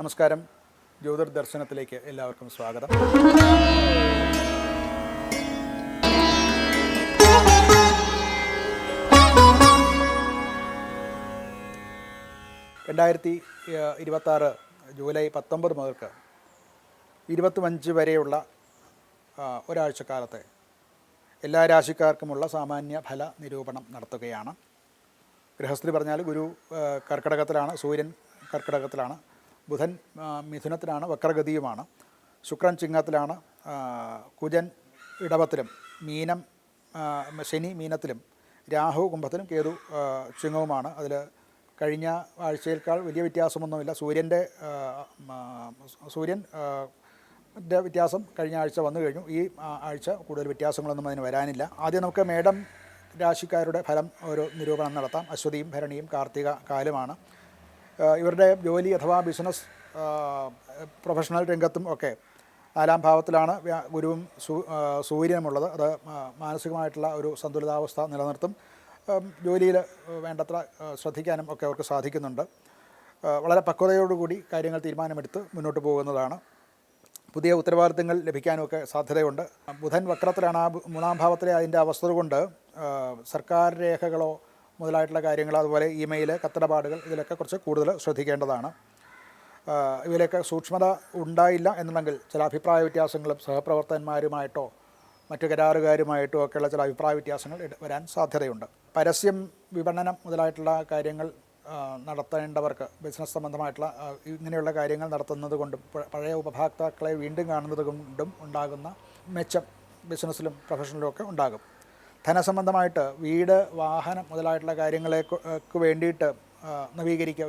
നമസ്കാരം. ജ്യോതിർ ദർശനത്തിലേക്ക് എല്ലാവർക്കും സ്വാഗതം. രണ്ടായിരത്തി 26 ജൂലൈ 19 മുതൽക്ക് 25 വരെയുള്ള ഒരാഴ്ചക്കാലത്തെ എല്ലാ രാശിക്കാർക്കുമുള്ള സാമാന്യ ഫല നിരൂപണം നടത്തുകയാണ്. ഗൃഹസ്ഥിതി പറഞ്ഞാൽ ഗുരു കർക്കിടകത്തിലാണ്, സൂര്യൻ കർക്കിടകത്തിലാണ്, ബുധൻ മിഥുനത്തിലാണ്, വക്രഗതിയുമാണ്, ശുക്രൻ ചിങ്ങത്തിലാണ്, കുജൻ ഇടവത്തിലും, ശനി മീനത്തിലും, രാഹു കുംഭത്തിലും, കേതു ചിങ്ങവുമാണ്. അതിൽ കഴിഞ്ഞ ആഴ്ചയേക്കാൾ വലിയ വ്യത്യാസമൊന്നുമില്ല. സൂര്യൻ്റെ വ്യത്യാസം കഴിഞ്ഞ ആഴ്ച വന്നു കഴിഞ്ഞു. ഈ ആഴ്ച കൂടുതൽ വ്യത്യാസങ്ങളൊന്നും അതിന് വരാനില്ല. ആദ്യം നമുക്ക് മേടം രാശിക്കാരുടെ ഫലം ഒരു നിരൂപണം നടത്താം. അശ്വതിയും ഭരണിയും കാർത്തിക കാലുമാണ്. ഇവരുടെ ജോലി അഥവാ ബിസിനസ്, പ്രൊഫഷണൽ രംഗത്തും ഒക്കെ 4-ാം ഭാവത്തിലാണ് ഗുരുവും സൂര്യനുമുള്ളത്. അത് മാനസികമായിട്ടുള്ള ഒരു സന്തുലിതാവസ്ഥ നിലനിർത്തും. ജോലിയിൽ വേണ്ടത്ര ശ്രദ്ധിക്കാനും ഒക്കെ അവർക്ക് സാധിക്കുന്നുണ്ട്. വളരെ പക്വതയോടുകൂടി കാര്യങ്ങൾ തീരുമാനമെടുത്ത് മുന്നോട്ട് പോകുന്നതാണ്. പുതിയ ഉത്തരവാദിത്തങ്ങൾ ലഭിക്കാനുമൊക്കെ സാധ്യതയുണ്ട്. ബുധൻ വക്രത്തിലാണ്. ആ 3-ാം ഭാവത്തിലെ അതിൻ്റെ അവസ്ഥ കൊണ്ട് സർക്കാർ രേഖകളോ മുതലായിട്ടുള്ള കാര്യങ്ങൾ, അതുപോലെ ഇമെയിൽ, കത്തിടപാടുകൾ, ഇതിലൊക്കെ കുറച്ച് കൂടുതൽ ശ്രദ്ധിക്കേണ്ടതാണ്. ഇതിലൊക്കെ സൂക്ഷ്മത ഉണ്ടായില്ല എന്നുണ്ടെങ്കിൽ ചില അഭിപ്രായ വ്യത്യാസങ്ങളും സഹപ്രവർത്തകന്മാരുമായിട്ടോ മറ്റു കരാറുകാരുമായിട്ടോ ഒക്കെയുള്ള ചില അഭിപ്രായ വ്യത്യാസങ്ങൾ വരാൻ സാധ്യതയുണ്ട്. പരസ്യം, വിപണനം മുതലായിട്ടുള്ള കാര്യങ്ങൾ നടത്തേണ്ടവർക്ക് ബിസിനസ് സംബന്ധമായിട്ടുള്ള ഇങ്ങനെയുള്ള കാര്യങ്ങൾ നടത്തുന്നത് കൊണ്ടും പഴയ ഉപഭോക്താക്കളെ വീണ്ടും കാണുന്നത് കൊണ്ടും ഉണ്ടാകുന്ന മെച്ചം ബിസിനസ്സിലും പ്രൊഫഷനിലും ഒക്കെ ഉണ്ടാകും. ധനസംബന്ധമായിട്ട് വീട്, വാഹനം മുതലായിട്ടുള്ള കാര്യങ്ങൾക്ക് വേണ്ടിയിട്ട്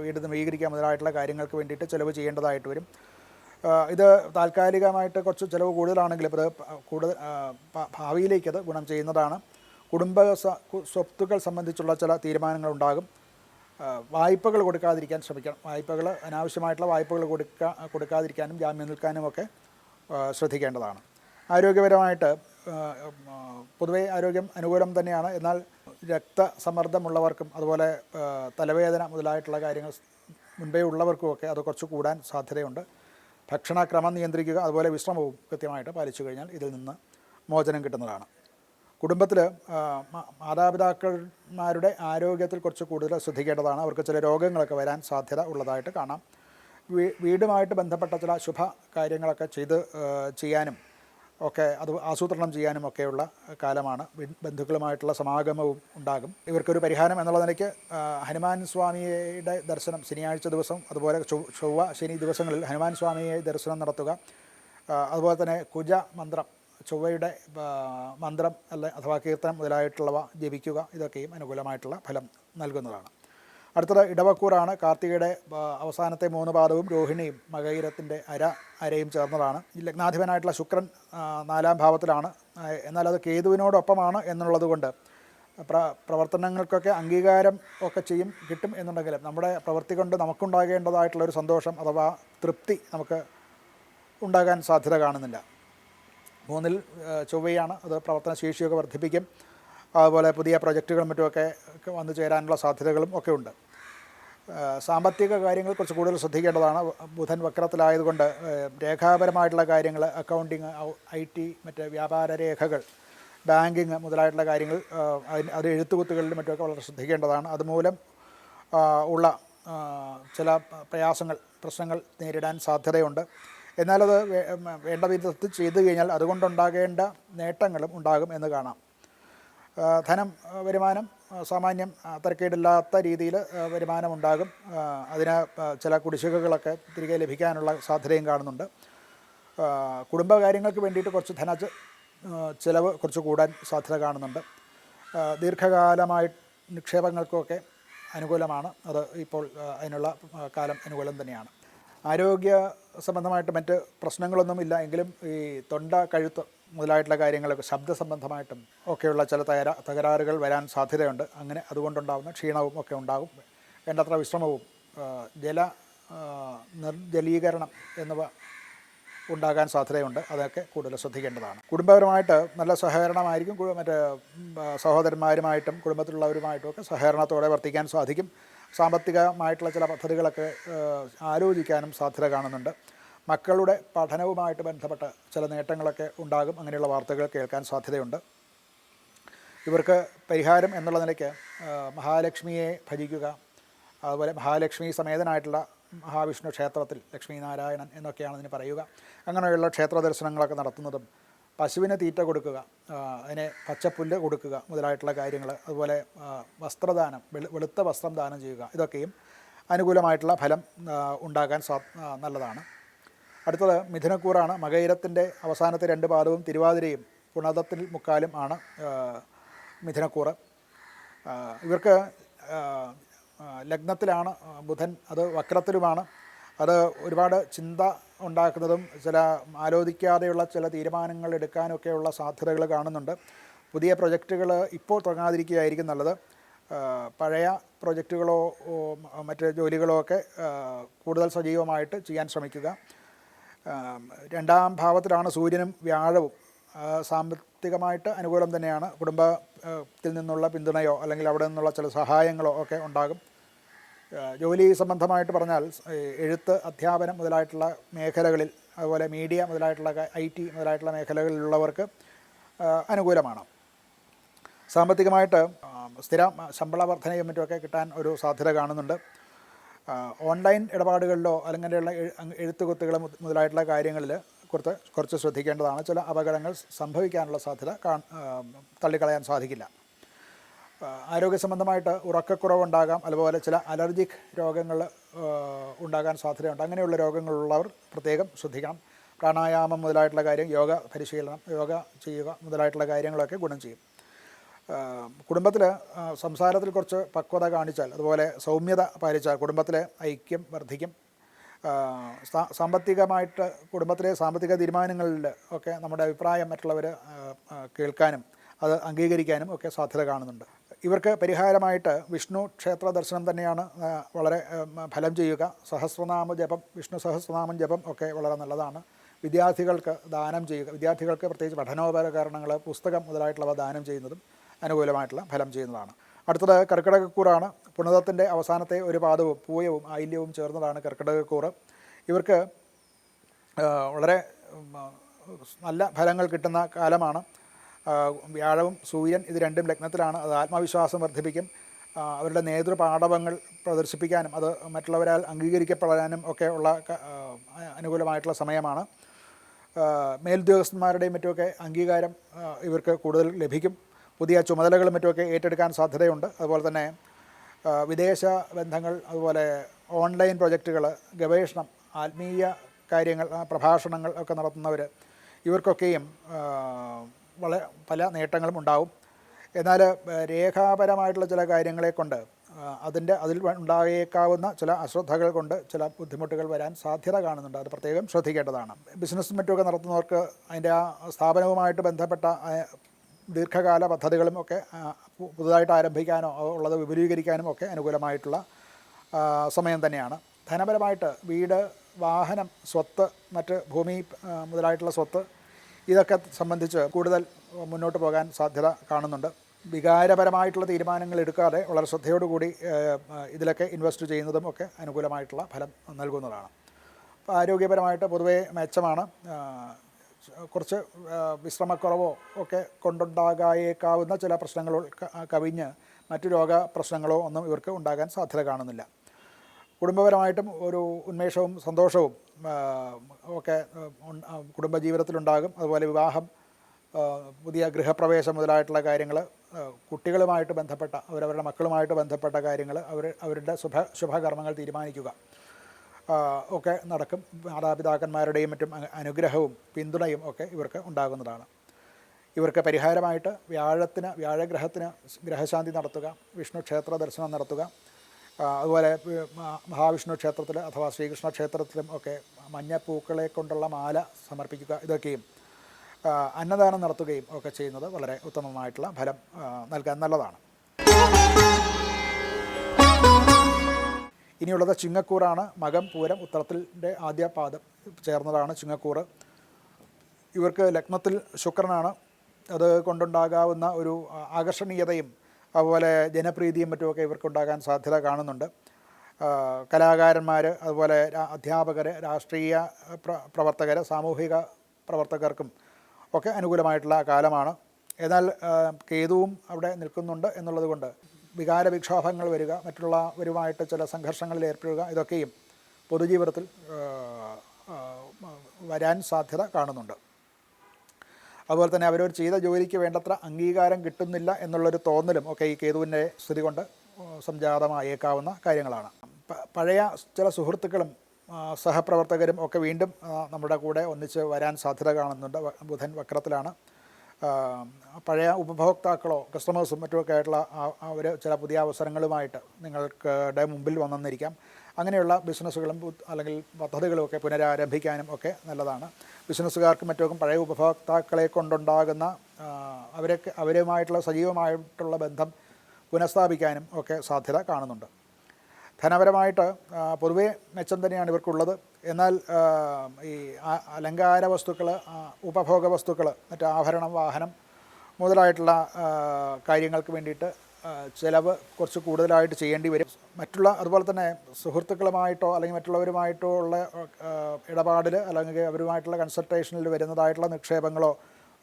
വീട് നവീകരിക്കുക മുതലായിട്ടുള്ള കാര്യങ്ങൾക്ക് വേണ്ടിയിട്ട് ചിലവ് ചെയ്യേണ്ടതായിട്ട് വരും. ഇത് താൽക്കാലികമായിട്ട് കുറച്ച് ചിലവ് കൂടുതലാണെങ്കിലും അത് കൂടുതൽ ഭാവിയിലേക്കത് ഗുണം ചെയ്യുന്നതാണ്. കുടുംബ സ്വത്തുക്കൾ സംബന്ധിച്ചുള്ള ചില തീരുമാനങ്ങളുണ്ടാകും. വായ്പകൾ കൊടുക്കാതിരിക്കാൻ ശ്രമിക്കണം. അനാവശ്യമായിട്ടുള്ള വായ്പകൾ കൊടുക്കാതിരിക്കാനും ജാമ്യം നിൽക്കാനും ഒക്കെ ശ്രദ്ധിക്കേണ്ടതാണ്. ആരോഗ്യപരമായിട്ട് പൊതുവേ ആരോഗ്യം അനുകൂലം തന്നെയാണ്. എന്നാൽ രക്തസമ്മർദ്ദമുള്ളവർക്കും അതുപോലെ തലവേദന മുതലായിട്ടുള്ള കാര്യങ്ങൾ മുൻപേ ഉള്ളവർക്കുമൊക്കെ അത് കുറച്ച് കൂടാൻ സാധ്യതയുണ്ട്. ഭക്ഷണക്രമം നിയന്ത്രിക്കുക, അതുപോലെ വിശ്രമവും കൃത്യമായിട്ട് പാലിച്ചു കഴിഞ്ഞാൽ ഇതിൽ നിന്ന് മോചനം കിട്ടുന്നതാണ്. കുടുംബത്തിൽ മാതാപിതാക്കന്മാരുടെ ആരോഗ്യത്തിൽ കുറച്ച് കൂടുതൽ ശ്രദ്ധിക്കേണ്ടതാണ്. അവർക്ക് ചില രോഗങ്ങളൊക്കെ വരാൻ സാധ്യത ഉള്ളതായിട്ട് കാണാം. വീടുമായിട്ട് ബന്ധപ്പെട്ട ചില ശുഭ കാര്യങ്ങളൊക്കെ ചെയ്യാനും ഒക്കെ അത് ആസൂത്രണം ചെയ്യാനും ഒക്കെയുള്ള കാലമാണ്. ബന്ധുക്കളുമായിട്ടുള്ള സമാഗമവും ഉണ്ടാകും. ഇവർക്കൊരു പരിഹാരം എന്നുള്ള നിലയ്ക്ക് ഹനുമാൻ സ്വാമിയുടെ ദർശനം ശനിയാഴ്ച ദിവസം, അതുപോലെ ചൊവ്വ ശനി ദിവസങ്ങളിൽ ഹനുമാൻ സ്വാമിയെ ദർശനം നടത്തുക. അതുപോലെ തന്നെ കുജ മന്ത്രം, ചൊവ്വയുടെ മന്ത്രം അഥവാ കീർത്തനം മുതലായിട്ടുള്ളവ ജപിക്കുക. ഇതൊക്കെയും അനുകൂലമായിട്ടുള്ള ഫലം നൽകുന്നതാണ്. അടുത്തത് ഇടവക്കൂറാണ്. കാർത്തികയുടെ അവസാനത്തെ 3 പാദവും രോഹിണിയും മകയിരത്തിൻ്റെ അരയും ചേർന്നതാണ്. ഈ ലഗ്നാധിപനായിട്ടുള്ള ശുക്രൻ 4-ാം ഭാവത്തിലാണ്. എന്നാൽ അത് കേതുവിനോടൊപ്പമാണ് എന്നുള്ളത് കൊണ്ട് പ്രവർത്തനങ്ങൾക്കൊക്കെ അംഗീകാരം ഒക്കെ കിട്ടും എന്നുണ്ടെങ്കിലും നമ്മുടെ പ്രവൃത്തി കൊണ്ട് നമുക്കുണ്ടാകേണ്ടതായിട്ടുള്ളൊരു സന്തോഷം അഥവാ തൃപ്തി നമുക്ക് ഉണ്ടാകാൻ സാധ്യത കാണുന്നില്ല. 3-ൽ ചൊവ്വയാണ്. അത് പ്രവർത്തന ശേഷിയൊക്കെ വർദ്ധിപ്പിക്കും. അതുപോലെ പുതിയ പ്രൊജക്റ്റുകളും മറ്റുമൊക്കെ വന്നു ചേരാനുള്ള സാധ്യതകളും ഒക്കെ ഉണ്ട്. സാമ്പത്തിക കാര്യങ്ങൾ കുറച്ച് കൂടുതൽ ശ്രദ്ധിക്കേണ്ടതാണ്. ബുധൻ വക്രത്തിലായതുകൊണ്ട് രേഖാപരമായിട്ടുള്ള കാര്യങ്ങൾ, അക്കൗണ്ടിങ്, IT, മറ്റ് വ്യാപാര രേഖകൾ, ബാങ്കിങ് മുതലായിട്ടുള്ള കാര്യങ്ങൾ, അത് എഴുത്തുകുത്തുകളിലും മറ്റുമൊക്കെ വളരെ ശ്രദ്ധിക്കേണ്ടതാണ്. അതുമൂലം ഉള്ള ചില പ്രശ്നങ്ങൾ നേരിടാൻ സാധ്യതയുണ്ട്. എന്നാലത് വേണ്ട വിധത്തിൽ ചെയ്തു കഴിഞ്ഞാൽ അതുകൊണ്ടുണ്ടാകേണ്ട നേട്ടങ്ങളും ഉണ്ടാകും എന്ന് കാണാം. വരുമാനം സാമാന്യം തരക്കേടില്ലാത്ത രീതിയിൽ വരുമാനമുണ്ടാകും. അതിന് ചില കുടിശ്ശികകളൊക്കെ തിരികെ ലഭിക്കാനുള്ള സാധ്യതയും കാണുന്നുണ്ട്. കുടുംബകാര്യങ്ങൾക്ക് വേണ്ടിയിട്ട് കുറച്ച് ചിലവ് കുറച്ച് കൂടാൻ സാധ്യത കാണുന്നുണ്ട്. ദീർഘകാലമായി നിക്ഷേപങ്ങൾക്കൊക്കെ അനുകൂലമാണ്. അത് ഇപ്പോൾ അതിനുള്ള കാലം അനുകൂലം തന്നെയാണ്. ആരോഗ്യ സംബന്ധമായിട്ട് മറ്റ് പ്രശ്നങ്ങളൊന്നുമില്ല എങ്കിലും ഈ തൊണ്ട, കഴുത്ത് മുതലായിട്ടുള്ള കാര്യങ്ങളൊക്കെ ശബ്ദ സംബന്ധമായിട്ടും ഒക്കെയുള്ള ചില തകരാറുകൾ വരാൻ സാധ്യതയുണ്ട്. അതുകൊണ്ടുണ്ടാകുന്ന ക്ഷീണവും ഒക്കെ ഉണ്ടാകും. വേണ്ടത്ര വിശ്രമവും നിർജ്ജലീകരണം എന്നിവ ഉണ്ടാകാൻ സാധ്യതയുണ്ട്. അതൊക്കെ കൂടുതൽ ശ്രദ്ധിക്കേണ്ടതാണ്. കുടുംബപരമായിട്ട് നല്ല സഹകരണമായിരിക്കും. മറ്റ് സഹോദരന്മാരുമായിട്ടും കുടുംബത്തിലുള്ളവരുമായിട്ടും ഒക്കെ സഹകരണത്തോടെ വർത്തിക്കാൻ സാധിക്കും. സാമ്പത്തികമായിട്ടുള്ള ചില പദ്ധതികളൊക്കെ ആലോചിക്കാനും സാധ്യത കാണുന്നുണ്ട്. മക്കളുടെ പഠനവുമായിട്ട് ബന്ധപ്പെട്ട ചില നേട്ടങ്ങളൊക്കെ ഉണ്ടാകും. അങ്ങനെയുള്ള വാർത്തകൾ കേൾക്കാൻ സാധ്യതയുണ്ട്. ഇവർക്ക് പരിഹാരം എന്നുള്ള നിലയ്ക്ക് മഹാലക്ഷ്മിയെ ഭജിക്കുക, അതുപോലെ മഹാലക്ഷ്മി സമേതനായിട്ടുള്ള മഹാവിഷ്ണു ക്ഷേത്രത്തിൽ ലക്ഷ്മി നാരായണൻ എന്നൊക്കെയാണ് ഇതിന് പറയുക, അങ്ങനെയുള്ള ക്ഷേത്ര ദർശനങ്ങളൊക്കെ നടത്തുന്നതും, പശുവിന് തീറ്റ കൊടുക്കുക, അതിനെ പച്ചപ്പുല്ല് കൊടുക്കുക മുതലായിട്ടുള്ള കാര്യങ്ങൾ, അതുപോലെ വസ്ത്രദാനം, വെളുത്ത വസ്ത്രം ദാനം ചെയ്യുക, ഇതൊക്കെയും അനുകൂലമായിട്ടുള്ള ഫലം ഉണ്ടാകാൻ നല്ലതാണ്. അടുത്തത് മിഥുനക്കൂറാണ്. മകയിരത്തിൻ്റെ അവസാനത്തെ 2 പാദവും തിരുവാതിരയും പുണതത്തിൽ മുക്കാലും ആണ് മിഥുനക്കൂറ്. ഇവർക്ക് ലഗ്നത്തിലാണ് ബുധൻ, അത് വക്രത്തിലുമാണ്. അത് ഒരുപാട് ചിന്ത ഉണ്ടാക്കുന്നതും ചില ആലോചിക്കാതെയുള്ള ചില തീരുമാനങ്ങൾ എടുക്കാനൊക്കെയുള്ള സാധ്യതകൾ കാണുന്നുണ്ട്. പുതിയ പ്രൊജക്റ്റുകൾ ഇപ്പോൾ തുടങ്ങാതിരിക്കുകയായിരിക്കും നല്ലത്. പഴയ പ്രൊജക്റ്റുകളോ മറ്റ് ജോലികളോ ഒക്കെ കൂടുതൽ സജീവമായിട്ട് ചെയ്യാൻ ശ്രമിക്കുക. 2ാം ഭാവത്തിലാണ് സൂര്യനും വ്യാഴവും. സാമ്പത്തികമായിട്ട് അനുകൂലം തന്നെയാണ്. കുടുംബത്തിൽ നിന്നുള്ള പിന്തുണയോ അല്ലെങ്കിൽ അവിടെ നിന്നുള്ള ചില സഹായങ്ങളോ ഒക്കെ ഉണ്ടാകും. ജോലി സംബന്ധമായിട്ട് പറഞ്ഞാൽ എഴുത്ത്, അധ്യാപനം മുതലായിട്ടുള്ള മേഖലകളിൽ, അതുപോലെ മീഡിയ മുതലായിട്ടുള്ള IT മുതലായിട്ടുള്ള മേഖലകളിലുള്ളവർക്ക് അനുകൂലമാണ്. സാമ്പത്തികമായിട്ട് സ്ഥിര ശമ്പള വർധനയും മറ്റുമൊക്കെ കിട്ടാൻ ഒരു സാധ്യത കാണുന്നുണ്ട്. ഓൺലൈൻ ഇടപാടുകളിലോ അല്ലെങ്കിലുള്ള എഴുത്തുകുത്തുകൾ മുതലായിട്ടുള്ള കാര്യങ്ങളിൽ കുറച്ച് ശ്രദ്ധിക്കേണ്ടതാണ്. ചില അപകടങ്ങൾ സംഭവിക്കാനുള്ള സാധ്യത തള്ളിക്കളയാൻ സാധിക്കില്ല. ആരോഗ്യ സംബന്ധമായിട്ട് ഉറക്കക്കുറവുണ്ടാകാം, അതുപോലെ ചില അലർജിക് രോഗങ്ങൾ ഉണ്ടാകാൻ സാധ്യതയുണ്ട്. അങ്ങനെയുള്ള രോഗങ്ങളുള്ളവർ പ്രത്യേകം ശ്രദ്ധിക്കണം. പ്രാണായാമം മുതലായിട്ടുള്ള കാര്യം, യോഗ പരിശീലനം, യോഗ ചെയ്യുക മുതലായിട്ടുള്ള കാര്യങ്ങളൊക്കെ ഗുണം ചെയ്യും. കുടുംബത്തിൽ സംസാരത്തിൽ കുറച്ച് പക്വത കാണിച്ചാൽ, അതുപോലെ സൗമ്യത പാലിച്ചാൽ കുടുംബത്തിലെ ഐക്യം വർദ്ധിക്കും. സാമ്പത്തികമായിട്ട് കുടുംബത്തിലെ സാമ്പത്തിക തീരുമാനങ്ങളിൽ ഒക്കെ നമ്മുടെ അഭിപ്രായം മറ്റുള്ളവർ കേൾക്കാനും അത് അംഗീകരിക്കാനും ഒക്കെ സാധ്യത കാണുന്നുണ്ട്. ഇവർക്ക് പരിഹാരമായിട്ട് വിഷ്ണു ക്ഷേത്ര ദർശനം തന്നെയാണ് വളരെ ഫലം ചെയ്യുക. സഹസ്രനാമ ജപം, വിഷ്ണു സഹസ്രനാമം ജപം ഒക്കെ വളരെ നല്ലതാണ്. വിദ്യാർത്ഥികൾക്ക് ദാനം ചെയ്യുക, വിദ്യാർത്ഥികൾക്ക് പ്രത്യേകിച്ച് പഠനോപകരണങ്ങൾ, പുസ്തകം മുതലായിട്ടുള്ളവ ദാനം ചെയ്യുന്നതും അനുകൂലമായിട്ടുള്ള ഫലം ചെയ്യുന്നതാണ്. അടുത്തത് കർക്കിടകക്കൂറാണ്. പുണതത്തിൻ്റെ അവസാനത്തെ 1 പാദവും പൂയവും ആയില്യവും ചേർന്നതാണ് കർക്കിടകക്കൂറ്. ഇവർക്ക് വളരെ നല്ല ഫലങ്ങൾ കിട്ടുന്ന കാലമാണ്. വ്യാഴവും സൂര്യൻ ഇത് 2ഉം ലഗ്നത്തിലാണ്. അത് ആത്മവിശ്വാസം വർദ്ധിപ്പിക്കും. അവരുടെ നേതൃപാടവങ്ങൾ പ്രദർശിപ്പിക്കാനും അത് മറ്റുള്ളവരാൽ അംഗീകരിക്കപ്പെടാനും ഒക്കെ ഉള്ള അനുകൂലമായിട്ടുള്ള സമയമാണ്. മേലുദ്യോഗസ്ഥന്മാരുടെയും മറ്റുമൊക്കെ അംഗീകാരം ഇവർക്ക് കൂടുതൽ ലഭിക്കും. പുതിയ ചുമതലകളും മറ്റുമൊക്കെ ഏറ്റെടുക്കാൻ സാധ്യതയുണ്ട്. അതുപോലെ തന്നെ വിദേശ ബന്ധങ്ങൾ, അതുപോലെ ഓൺലൈൻ പ്രൊജക്റ്റുകൾ, ഗവേഷണം, ആത്മീയ കാര്യങ്ങൾ, പ്രഭാഷണങ്ങൾ ഒക്കെ നടത്തുന്നവർ, ഇവർക്കൊക്കെയും പല നേട്ടങ്ങളും ഉണ്ടാവും. എന്നാൽ രേഖാപരമായിട്ടുള്ള ചില കാര്യങ്ങളെ കൊണ്ട് അതിൽ ഉണ്ടായേക്കാവുന്ന ചില അശ്രദ്ധകൾ കൊണ്ട് ചില ബുദ്ധിമുട്ടുകൾ വരാൻ സാധ്യത കാണുന്നുണ്ട്. അത് പ്രത്യേകം ശ്രദ്ധിക്കേണ്ടതാണ്. ബിസിനസ്സും മറ്റുമൊക്കെ നടത്തുന്നവർക്ക് അതിൻ്റെ ആ സ്ഥാപനവുമായിട്ട് ബന്ധപ്പെട്ട ദീർഘകാല പദ്ധതികളും ഒക്കെ പുതുതായിട്ട് ആരംഭിക്കാനോ ഉള്ളത് വിപുലീകരിക്കാനും ഒക്കെ അനുകൂലമായിട്ടുള്ള സമയം തന്നെയാണ്. ധനപരമായിട്ട് വീട്, വാഹനം, സ്വത്ത്, മറ്റ് ഭൂമി മുതലായിട്ടുള്ള സ്വത്ത്, ഇതൊക്കെ സംബന്ധിച്ച് കൂടുതൽ മുന്നോട്ട് പോകാൻ സാധ്യത കാണുന്നുണ്ട്. വികാരപരമായിട്ടുള്ള തീരുമാനങ്ങൾ എടുക്കാതെ വളരെ ശ്രദ്ധയോടുകൂടി ഇതിലൊക്കെ ഇൻവെസ്റ്റ് ചെയ്യുന്നതും ഒക്കെ അനുകൂലമായിട്ടുള്ള ഫലം നൽകുന്നതാണ്. അപ്പോൾ ആരോഗ്യപരമായിട്ട് പൊതുവേ മെച്ചമാണ്. കുറച്ച് വിശ്രമക്കുറവോ ഒക്കെ കൊണ്ടുണ്ടാകായേക്കാവുന്ന ചില പ്രശ്നങ്ങൾ കവിഞ്ഞ് മറ്റു രോഗ പ്രശ്നങ്ങളോ ഒന്നും ഇവർക്ക് ഉണ്ടാകാൻ സാധ്യത കാണുന്നില്ല. കുടുംബപരമായിട്ടും ഒരു ഉന്മേഷവും സന്തോഷവും ഒക്കെ കുടുംബജീവിതത്തിലുണ്ടാകും. അതുപോലെ വിവാഹം, പുതിയ ഗൃഹപ്രവേശം മുതലായിട്ടുള്ള കാര്യങ്ങൾ, കുട്ടികളുമായിട്ട് ബന്ധപ്പെട്ട അവരവരുടെ മക്കളുമായിട്ട് ബന്ധപ്പെട്ട കാര്യങ്ങൾ, അവരുടെ ശുഭകർമ്മങ്ങൾ തീരുമാനിക്കുക ഒക്കെ നടക്കും. മാതാപിതാക്കന്മാരുടെയും മറ്റും അനുഗ്രഹവും പിന്തുണയും ഒക്കെ ഇവർക്ക് ഉണ്ടാകുന്നതാണ്. ഇവർക്ക് പരിഹാരമായിട്ട് വ്യാഴഗ്രഹത്തിന് ഗ്രഹശാന്തി നടത്തുക, വിഷ്ണു ക്ഷേത്ര ദർശനം നടത്തുക, അതുപോലെ മഹാവിഷ്ണു ക്ഷേത്രത്തിൽ അഥവാ ശ്രീകൃഷ്ണ ക്ഷേത്രത്തിലും ഒക്കെ മഞ്ഞപ്പൂക്കളെ കൊണ്ടുള്ള മാല സമർപ്പിക്കുക, ഇതൊക്കെയും അന്നദാനം നടത്തുകയും ഒക്കെ ചെയ്യുന്നത് വളരെ ഉത്തമമായിട്ടുള്ള ഫലം നൽകാൻ നല്ലതാണ്. ഇനിയുള്ളത് ചിങ്ങക്കൂറാണ്. മകം, പൂരം, ഉത്രത്തിൻ്റെ ആദ്യ പാദം ചേർന്നതാണ് ചിങ്ങക്കൂറ്. ഇവർക്ക് ലഗ്നത്തിൽ ശുക്രനാണ്. അത് കൊണ്ടുണ്ടാകാവുന്ന ഒരു ആകർഷണീയതയും അതുപോലെ ജനപ്രീതിയും മറ്റുമൊക്കെ ഇവർക്കുണ്ടാകാൻ സാധ്യത കാണുന്നുണ്ട്. കലാകാരന്മാർ, അതുപോലെ അധ്യാപകർ, രാഷ്ട്രീയ പ്രവർത്തകർ, സാമൂഹിക പ്രവർത്തകർക്കും ഒക്കെ അനുകൂലമായിട്ടുള്ള കാലമാണ്. എന്നാൽ കേതുവും അവിടെ നിൽക്കുന്നുണ്ട് എന്നുള്ളത് കൊണ്ട് വികാര വിക്ഷോഭങ്ങൾ വരിക, മറ്റുള്ളവരുമായിട്ട് ചില സംഘർഷങ്ങളിൽ ഏർപ്പെടുക, ഇതൊക്കെയും പൊതുജീവിതത്തിൽ വരാൻ സാധ്യത കാണുന്നുണ്ട്. അതുപോലെ തന്നെ അവരവർ ചെയ്ത ജോലിക്ക് വേണ്ടത്ര അംഗീകാരം കിട്ടുന്നില്ല എന്നുള്ളൊരു തോന്നലും ഒക്കെ ഈ കേതുവിൻ്റെ സ്ഥിതി കൊണ്ട് സംജാതമായേക്കാവുന്ന കാര്യങ്ങളാണ്. പഴയ ചില സുഹൃത്തുക്കളും സഹപ്രവർത്തകരും ഒക്കെ വീണ്ടും നമ്മുടെ കൂടെ ഒന്നിച്ച് വരാൻ സാധ്യത കാണുന്നുണ്ട്. ബുധൻ വക്രത്തിലാണ്. പഴയ ഉപഭോക്താക്കളോ കസ്റ്റമേഴ്സും മറ്റുമൊക്കെ ആയിട്ടുള്ള അവർ ചില പുതിയ അവസരങ്ങളുമായിട്ട് നിങ്ങളുടെ മുമ്പിൽ വന്നെന്നിരിക്കാം. അങ്ങനെയുള്ള ബിസിനസ്സുകളും അല്ലെങ്കിൽ പദ്ധതികളും ഒക്കെ പുനരാരംഭിക്കാനും ഒക്കെ നല്ലതാണ്. ബിസിനസ്സുകാർക്കും മറ്റുമൊക്കെ പഴയ ഉപഭോക്താക്കളെ കൊണ്ടുണ്ടാകുന്ന അവരുമായിട്ടുള്ള സജീവമായിട്ടുള്ള ബന്ധം പുനഃസ്ഥാപിക്കാനും ഒക്കെ സാധ്യത കാണുന്നുണ്ട്. ധനപരമായിട്ട് പൊതുവേ മെച്ചം തന്നെയാണ് ഇവർക്കുള്ളത്. എന്നാൽ ഈ അലങ്കാര വസ്തുക്കൾ, ഉപഭോഗ വസ്തുക്കൾ, മറ്റ് ആഭരണം, വാഹനം മുതലായിട്ടുള്ള കാര്യങ്ങൾക്ക് വേണ്ടിയിട്ട് ചിലവ് കുറച്ച് കൂടുതലായിട്ട് ചെയ്യേണ്ടി വരും. അതുപോലെ തന്നെ സുഹൃത്തുക്കളുമായിട്ടോ അല്ലെങ്കിൽ മറ്റുള്ളവരുമായിട്ടോ ഉള്ള ഇടപാടിൽ അല്ലെങ്കിൽ അവരുമായിട്ടുള്ള കൺസൾട്ടേഷനിൽ വരുന്നതായിട്ടുള്ള നിക്ഷേപങ്ങളോ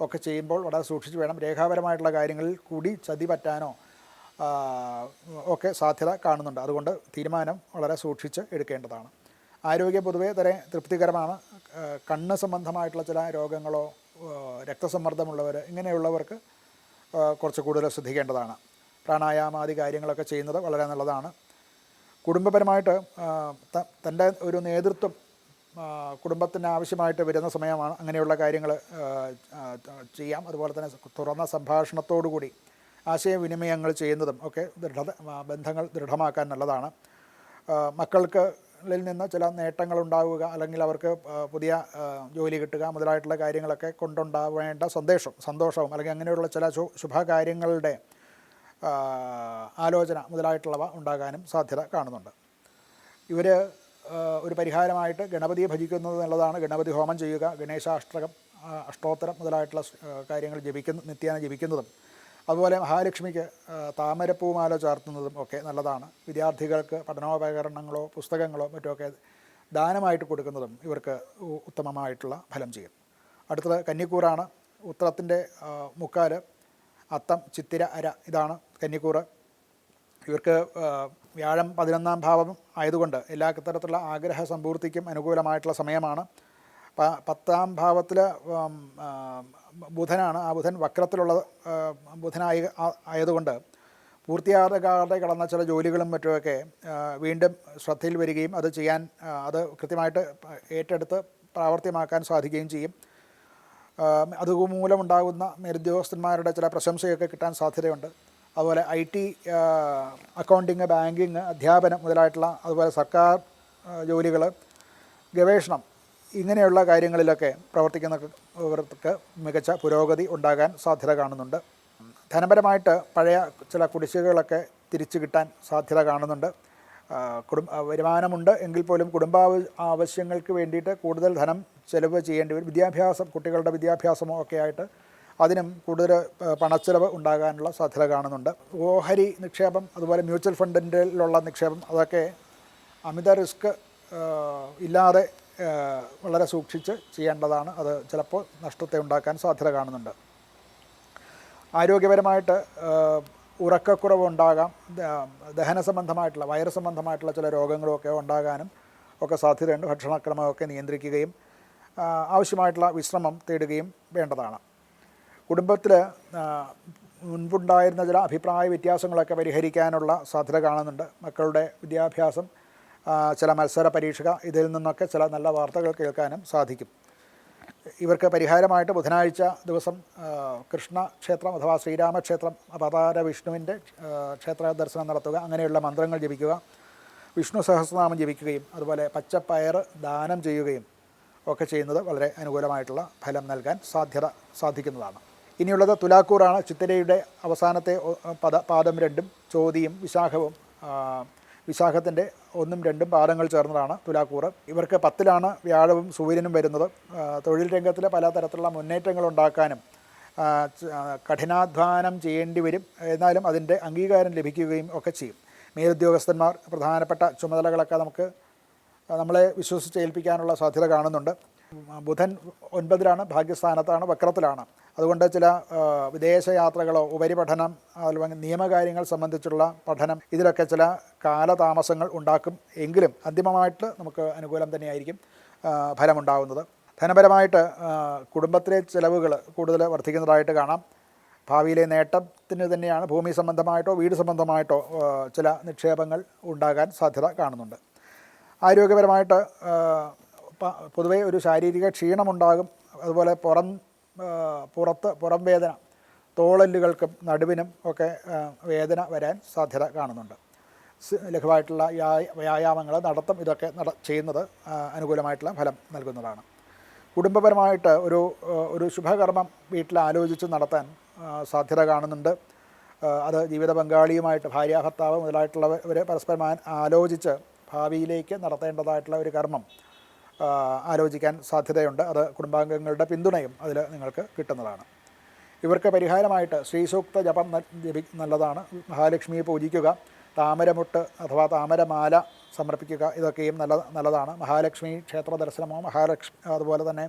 ഒക്കെ ചെയ്യുമ്പോൾ വളരെ സൂക്ഷിച്ച് വേണം. രേഖാപരമായിട്ടുള്ള കാര്യങ്ങളിൽ കൂടി ചതി പറ്റാനോ ഒക്കെ സാധ്യത കാണുന്നുണ്ട്. അതുകൊണ്ട് തീരുമാനം വളരെ സൂക്ഷിച്ച് എടുക്കേണ്ടതാണ്. ആരോഗ്യം പൊതുവേ തൃപ്തികരമാണ്. കണ്ണ് സംബന്ധമായിട്ടുള്ള ചില രോഗങ്ങളോ രക്തസമ്മർദ്ദമുള്ളവർ ഇങ്ങനെയുള്ളവർക്ക് കുറച്ച് കൂടുതൽ ശ്രദ്ധിക്കേണ്ടതാണ്. പ്രാണായാമാദി കാര്യങ്ങളൊക്കെ ചെയ്യുന്നത് വളരെ നല്ലതാണ്. കുടുംബപരമായിട്ട് തൻ്റെ ഒരു നേതൃത്വം കുടുംബത്തിന് ആവശ്യമായിട്ട് വരുന്ന സമയമാണ്. അങ്ങനെയുള്ള കാര്യങ്ങൾ ചെയ്യാം. അതുപോലെ തന്നെ തുറന്ന സംഭാഷണത്തോടു കൂടി ആശയവിനിമയങ്ങൾ ചെയ്യുന്നതും ഒക്കെ ബന്ധങ്ങൾ ദൃഢമാക്കാൻ നല്ലതാണ്. മക്കൾക്കിൽ നിന്ന് ചില നേട്ടങ്ങളുണ്ടാവുക, അല്ലെങ്കിൽ അവർക്ക് പുതിയ ജോലി കിട്ടുക മുതലായിട്ടുള്ള കാര്യങ്ങളൊക്കെ കൊണ്ടുണ്ടാവേണ്ട സന്തോഷവും അല്ലെങ്കിൽ അങ്ങനെയുള്ള ചില ശുഭകാര്യങ്ങളുടെ ആലോചന മുതലായിട്ടുള്ളവ ഉണ്ടാകാനും സാധ്യത കാണുന്നുണ്ട്. ഇവർ ഒരു പരിഹാരമായിട്ട് ഗണപതിയെ ഭജിക്കുന്നത് നല്ലതാണ്. ഗണപതി ഹോമം ചെയ്യുക, അഷ്ടോത്തരം മുതലായിട്ടുള്ള കാര്യങ്ങൾ നിത്യേന ജപിക്കുന്നതും, അതുപോലെ മഹാലക്ഷ്മിക്ക് താമരപ്പൂമാല ചാർത്തുന്നതും ഒക്കെ നല്ലതാണ്. വിദ്യാർത്ഥികൾക്ക് പഠനോപകരണങ്ങളോ പുസ്തകങ്ങളോ മറ്റുമൊക്കെ ദാനമായിട്ട് കൊടുക്കുന്നതും ഇവർക്ക് ഉത്തമമായിട്ടുള്ള ഫലം ചെയ്യും. അടുത്തത് കന്നിക്കൂറാണ്. ഉത്രത്തിൻ്റെ മുക്കാൽ, അത്തം, ചിത്തിര, അര, ഇതാണ് കന്നിക്കൂറ്. ഇവർക്ക് വ്യാഴം 11ാം ഭാവം ആയതുകൊണ്ട് എല്ലാ തരത്തിലുള്ള ആഗ്രഹ സമ്പൂർത്തിക്കും അനുകൂലമായിട്ടുള്ള സമയമാണ്. 10ാം ഭാവത്തിൽ ബുധനാണ്. ആ ബുധൻ വക്രത്തിലുള്ള ആയതുകൊണ്ട് പൂർത്തിയാകാതെ കടന്ന ചില ജോലികളും മറ്റുമൊക്കെ വീണ്ടും ശ്രദ്ധയിൽ വരികയും അത് കൃത്യമായിട്ട് ഏറ്റെടുത്ത് പ്രാവർത്തികമാക്കാൻ സാധിക്കുകയും ചെയ്യും. അതുമൂലമുണ്ടാകുന്ന മേലുദ്യോഗസ്ഥന്മാരുടെ ചില പ്രശംസയൊക്കെ കിട്ടാൻ സാധ്യതയുണ്ട്. അതുപോലെ IT, അക്കൗണ്ടിങ്, ബാങ്കിങ്, അധ്യാപനം മുതലായിട്ടുള്ള, അതുപോലെ സർക്കാർ ജോലികൾ, ഗവേഷണം, ഇങ്ങനെയുള്ള കാര്യങ്ങളിലൊക്കെ പ്രവർത്തിക്കുന്നവർക്ക് മികച്ച പുരോഗതി ഉണ്ടാകാൻ സാധ്യത കാണുന്നുണ്ട്. ധനപരമായിട്ട് പഴയ ചില കുടിശ്ശികകളൊക്കെ തിരിച്ചു കിട്ടാൻ സാധ്യത കാണുന്നുണ്ട്. വരുമാനമുണ്ട് എങ്കിൽ പോലും ആവശ്യങ്ങൾക്ക് വേണ്ടിയിട്ട് കൂടുതൽ ധനം ചെലവ് ചെയ്യേണ്ടി വരും. കുട്ടികളുടെ വിദ്യാഭ്യാസമോ ഒക്കെ ആയിട്ട് അതിനും കൂടുതൽ പണച്ചെലവ് ഉണ്ടാകാനുള്ള സാധ്യത കാണുന്നുണ്ട്. ഓഹരി നിക്ഷേപം, അതുപോലെ മ്യൂച്വൽ ഫണ്ടിലുള്ള നിക്ഷേപം, അതൊക്കെ അമിത റിസ്ക് ഇല്ലാതെ വളരെ സൂക്ഷിച്ച് ചെയ്യേണ്ടതാണ്. അത് ചിലപ്പോൾ നഷ്ടത്തെ ഉണ്ടാക്കാൻ സാധ്യത കാണുന്നുണ്ട്. ആരോഗ്യപരമായിട്ട് ഉറക്കക്കുറവ് ഉണ്ടാകാം. ദഹന സംബന്ധമായിട്ടുള്ള, വയറ് സംബന്ധമായിട്ടുള്ള ചില രോഗങ്ങളൊക്കെ ഉണ്ടാകാനും ഒക്കെ സാധ്യതയുണ്ട്. ഭക്ഷണക്രമമൊക്കെ നിയന്ത്രിക്കുകയും ആവശ്യമായിട്ടുള്ള വിശ്രമം തേടുകയും വേണ്ടതാണ്. കുടുംബത്തിൽ മുൻപുണ്ടായിരുന്ന ചില അഭിപ്രായ വ്യത്യാസങ്ങളൊക്കെ പരിഹരിക്കാനുള്ള സാധ്യത കാണുന്നുണ്ട്. മക്കളുടെ വിദ്യാഭ്യാസം, ചില മത്സര പരീക്ഷ, ഇതിൽ നിന്നൊക്കെ ചില നല്ല വാർത്തകൾ കേൾക്കാനും സാധിക്കും. ഇവർക്ക് പരിഹാരമായിട്ട് ബുധനാഴ്ച ദിവസം കൃഷ്ണക്ഷേത്രം അഥവാ ശ്രീരാമക്ഷേത്രം, അവതാര വിഷ്ണുവിൻ്റെ ക്ഷേത്ര ദർശനം നടത്തുക, അങ്ങനെയുള്ള മന്ത്രങ്ങൾ ജപിക്കുക, വിഷ്ണു സഹസ്രനാമം ജപിക്കുകയും അതുപോലെ പച്ചപ്പയർ ദാനം ചെയ്യുകയും ഒക്കെ ചെയ്യുന്നത് വളരെ അനുകൂലമായിട്ടുള്ള ഫലം നൽകാൻ സാധിക്കുന്നതാണ്. ഇനിയുള്ളത് തുലാക്കൂറാണ്. ചിത്തിരയുടെ അവസാനത്തെ പാദം 2, ചോതിയും വിശാഖവും, വിശാഖത്തിൻ്റെ 1ഉം 2ഉം പാദങ്ങൾ ചേർന്നതാണ് തുലാക്കൂറ്. ഇവർക്ക് 10ലാണ് വ്യാഴവും സൂര്യനും വരുന്നത്. തൊഴിൽ രംഗത്തിൽ പലതരത്തിലുള്ള മുന്നേറ്റങ്ങൾ ഉണ്ടാക്കാനും കഠിനാധ്വാനം ചെയ്യേണ്ടി വരും. എന്നാലും അതിൻ്റെ അംഗീകാരം ലഭിക്കുകയും ഒക്കെ ചെയ്യും. മേലുദ്യോഗസ്ഥന്മാർ പ്രധാനപ്പെട്ട ചുമതലകളൊക്കെ നമ്മളെ വിശ്വസിച്ചേൽപ്പിക്കാനുള്ള സാധ്യത കാണുന്നുണ്ട്. ബുധൻ 9-ലാണ്, ഭാഗ്യസ്ഥാനത്താണ്, വക്രത്തിലാണ്. അതുകൊണ്ട് ചില വിദേശയാത്രകളോ ഉപരിപഠനം അല്ലെങ്കിൽ നിയമകാര്യങ്ങൾ സംബന്ധിച്ചുള്ള പഠനം ഇതിലൊക്കെ ചില കാലതാമസങ്ങൾ ഉണ്ടാക്കും. എങ്കിലും അന്തിമമായിട്ട് നമുക്ക് അനുകൂലം തന്നെയായിരിക്കും ഫലമുണ്ടാകുന്നത്. ധനപരമായിട്ട് കുടുംബത്തിലെ ചിലവുകൾ കൂടുതൽ വർദ്ധിക്കുന്നതായിട്ട് കാണാം. ഭാവിയിലെ നേട്ടത്തിന് തന്നെയാണ് ഭൂമി സംബന്ധമായിട്ടോ വീട് സംബന്ധമായിട്ടോ ചില നിക്ഷേപങ്ങൾ ഉണ്ടാകാൻ സാധ്യത കാണുന്നുണ്ട്. ആരോഗ്യപരമായിട്ട് പൊതുവേ ഒരു ശാരീരിക ക്ഷീണമുണ്ടാകും. അതുപോലെ പുറം വേദന, തോളെല്ലുകൾക്കും നടുവിനും ഒക്കെ വേദന വരാൻ സാധ്യത കാണുന്നുണ്ട്. ലഘുവായിട്ടുള്ള വ്യായാമങ്ങൾ, നടത്തം ഇതൊക്കെ ചെയ്യുന്നത് അനുകൂലമായിട്ടുള്ള ഫലം നൽകുന്നതാണ്. കുടുംബപരമായിട്ട് ഒരു ശുഭകർമ്മം വീട്ടിൽ ആലോചിച്ച് നടത്താൻ സാധ്യത കാണുന്നുണ്ട്. അത് ജീവിത പങ്കാളിയുമായിട്ട് ഭാര്യാഭർത്താവ് മുതലായിട്ടുള്ളവർ പരസ്പരം ആലോചിച്ച് ഭാവിയിലേക്ക് നടത്തേണ്ടതായിട്ടുള്ള ഒരു കർമ്മം ആലോചിക്കാൻ സാധ്യതയുണ്ട്. അത് കുടുംബാംഗങ്ങളുടെ പിന്തുണയും അതിൽ നിങ്ങൾക്ക് കിട്ടുന്നതാണ്. ഇവർക്ക് പരിഹാരമായിട്ട് ശ്രീസൂക്ത ജപം നല്ലതാണ്. മഹാലക്ഷ്മിയെ പൂജിക്കുക, താമരമുട്ട് അഥവാ താമരമാല സമർപ്പിക്കുക, ഇതൊക്കെയും നല്ലതാണ്. മഹാലക്ഷ്മി ക്ഷേത്ര ദർശനമോ അതുപോലെ തന്നെ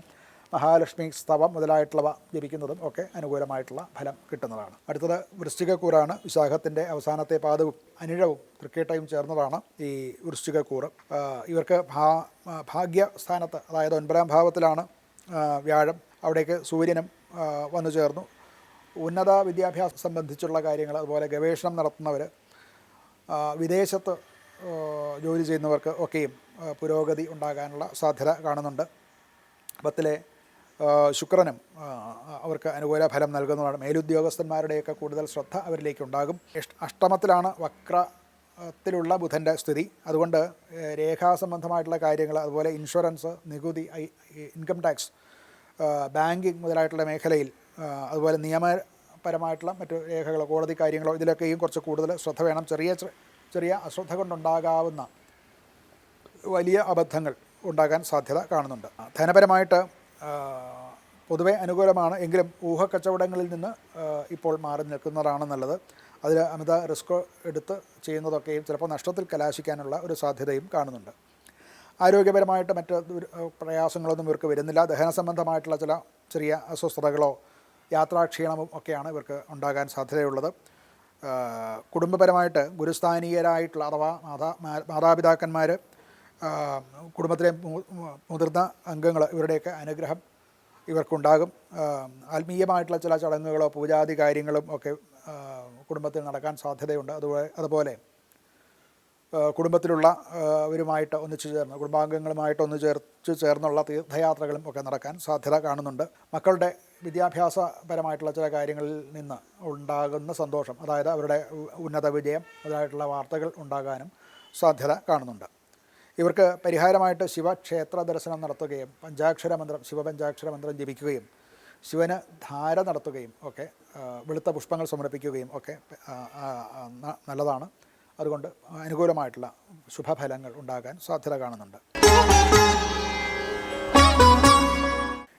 മഹാലക്ഷ്മി സ്തവം മുതലായിട്ടുള്ളവ ജപിക്കുന്നതും ഒക്കെ അനുകൂലമായിട്ടുള്ള ഫലം കിട്ടുന്നതാണ്. അടുത്തത് വൃശ്ചികക്കൂറാണ്. വിശാഖത്തിൻ്റെ അവസാനത്തെ പാദവും അനിഴവും തൃക്കേട്ടയും ചേർന്നതാണ് ഈ വൃശ്ചികക്കൂറ്. ഇവർക്ക് ഭാഗ്യസ്ഥാനത്ത്, അതായത് 9-ാം ഭാവത്തിലാണ് വ്യാഴം. അവിടേക്ക് സൂര്യനും വന്നു ചേർന്നു. ഉന്നത വിദ്യാഭ്യാസം സംബന്ധിച്ചുള്ള കാര്യങ്ങൾ, അതുപോലെ ഗവേഷണം നടത്തുന്നവർ, വിദേശത്ത് ജോലി ചെയ്യുന്നവർക്ക് ഒക്കെയും പുരോഗതി ഉണ്ടാകാനുള്ള സാധ്യത കാണുന്നുണ്ട്. 10-ലെ ശുക്രനും അവർക്ക് അനുകൂല ഫലം നൽകുന്നതാണ്. മേലുദ്യോഗസ്ഥന്മാരുടെയൊക്കെ കൂടുതൽ ശ്രദ്ധ അവരിലേക്കുണ്ടാകും. അഷ്ടമത്തിലാണ് വക്രത്തിലുള്ള ബുധൻ്റെ സ്ഥിതി. അതുകൊണ്ട് രേഖാസംബന്ധമായിട്ടുള്ള കാര്യങ്ങൾ, അതുപോലെ ഇൻഷുറൻസ്, നികുതി, ഇൻകം ടാക്സ്, ബാങ്കിങ് മുതലായിട്ടുള്ള മേഖലയിൽ, അതുപോലെ നിയമപരമായിട്ടുള്ള മറ്റു രേഖകളോ കോടതി കാര്യങ്ങളോ ഇതിലൊക്കെയും കുറച്ച് കൂടുതൽ ശ്രദ്ധ വേണം. ചെറിയ അശ്രദ്ധ കൊണ്ടുണ്ടാകാവുന്ന വലിയ അബദ്ധങ്ങൾ ഉണ്ടാകാൻ സാധ്യത കാണുന്നുണ്ട്. ധനപരമായിട്ട് പൊതുവെ അനുകൂലമാണ്. എങ്കിലും ഊഹക്കച്ചവടങ്ങളിൽ നിന്ന് ഇപ്പോൾ മാറി നിൽക്കുന്നതാണ് നല്ലത്. അതിൽ അമിത റിസ്ക് എടുത്ത് ചെയ്യുന്നതൊക്കെയും ചിലപ്പോൾ നഷ്ടത്തിൽ കലാശിക്കാനുള്ള ഒരു സാധ്യതയും കാണുന്നുണ്ട്. ആരോഗ്യപരമായിട്ട് മറ്റ് പ്രയാസങ്ങളൊന്നും ഇവർക്ക് വരുന്നില്ല. ദഹന സംബന്ധമായിട്ടുള്ള ചില ചെറിയ അസ്വസ്ഥതകളോ യാത്രാക്ഷീണവും ഒക്കെയാണ് ഇവർക്ക് ഉണ്ടാകാൻ സാധ്യതയുള്ളത്. കുടുംബപരമായിട്ട് ഗുരുസ്ഥാനീയരായിട്ടുള്ള അഥവാ മാതാപിതാക്കന്മാർ, കുടുംബത്തിലെ മുതിർന്ന അംഗങ്ങൾ, ഇവരുടെയൊക്കെ അനുഗ്രഹം ഇവർക്കുണ്ടാകും. ആത്മീയമായിട്ടുള്ള ചില ചടങ്ങുകളോ പൂജാതി കാര്യങ്ങളും ഒക്കെ കുടുംബത്തിൽ നടക്കാൻ സാധ്യതയുണ്ട്. അതുപോലെ കുടുംബത്തിലുള്ളവരുമായിട്ട് കുടുംബാംഗങ്ങളുമായിട്ട് ചേർന്നുള്ള തീർത്ഥയാത്രകളും ഒക്കെ നടക്കാൻ സാധ്യത കാണുന്നുണ്ട്. മക്കളുടെ വിദ്യാഭ്യാസപരമായിട്ടുള്ള ചില കാര്യങ്ങളിൽ നിന്ന് ഉണ്ടാകുന്ന സന്തോഷം, അതായത് അവരുടെ ഉന്നത വിജയം മുതലായിട്ടുള്ള വാർത്തകൾ ഉണ്ടാകാനും സാധ്യത കാണുന്നുണ്ട്. ഇവർക്ക് പരിഹാരമായിട്ട് ശിവക്ഷേത്ര ദർശനം നടത്തുകയും ശിവപഞ്ചാക്ഷര മന്ത്രം ജപിക്കുകയും ശിവന് ധാര നടത്തുകയും ഒക്കെ, വെളുത്ത പുഷ്പങ്ങൾ സമർപ്പിക്കുകയും ഒക്കെ നല്ലതാണ്. അതുകൊണ്ട് അനുകൂലമായിട്ടുള്ള ശുഭഫലങ്ങൾ ഉണ്ടാകാൻ സാധ്യത കാണുന്നുണ്ട്.